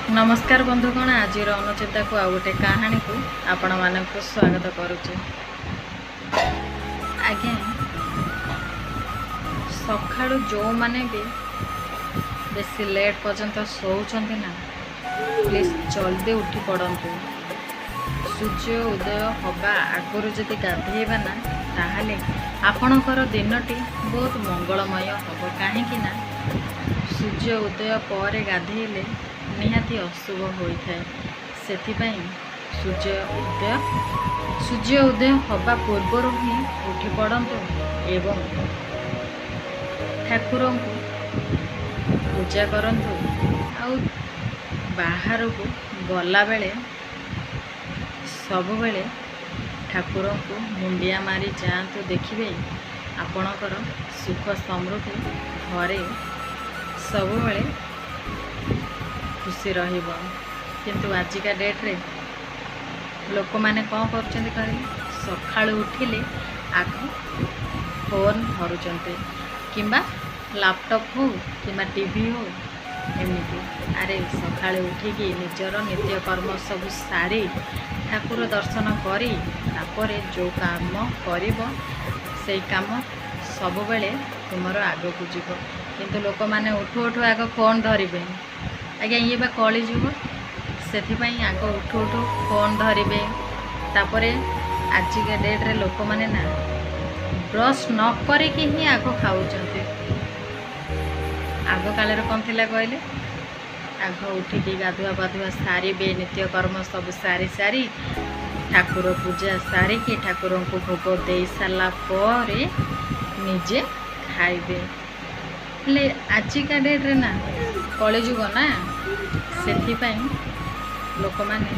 नमस्कार बंधुगण आज अनुचिता को आ गोटे कहानी को आपण मानक स्वागत करुचे। आज्ञा सखा जो माने भी बेसी लेट पर्यंत सोचती ना प्लीज जल्दी उठी पड़तु। सूर्य उदय हवा आगुरी जदि गाधेबा ना ताहले आपणकर दिनटी बहुत मंगलमय हम कहीं ना सूर्य उदय पर गाधेले निहाती अशुभ होता है। सेथिपाई सूर्य उदय हवा पूर्वर ही उठी पड़तु एवं ठाकुर को पूजा करंतु। आउ बाहर को गला बेले सब बेले ठाकुर को मुंडिया मारी जातु। देखिए आपणकर सुख समृद्धि घरे सब बेले खुशी रहिबो। किंतु आजिका डेट रे लोक माने कौन करछन्ते कहले सखाळु उठिले आग फोन धरुचन्ते किंबा लैपटॉप हो किंबा टीवी हो एमती। अरे सखाळे उठिकी निजर नित्य कर्म सब सारी ठाकुर दर्शन करी तापरे जो काम करिबो से काम सब बेले तुमर आग को जीव। किंतु लोक माने उठू उठू आग फोन धरिबे। आज्ञा ये बा कली जुग से आग उठू उठू फोन धरिबे। तापरे आजिका डेट रे लोक माने ना ब्रश न करिकी ही आग खाऊचन्ते। आग काल कौन थिला कहले आग उठिकी गाधुआ पाधुआ सारे नित्य कर्म सब सारी सारी ठाकुर पूजा सारिकी ठाकुर को भोग दे सारा पर निजे खाइबे। हेले आजिका डेट रे ना कलिजुग ना से लोक माने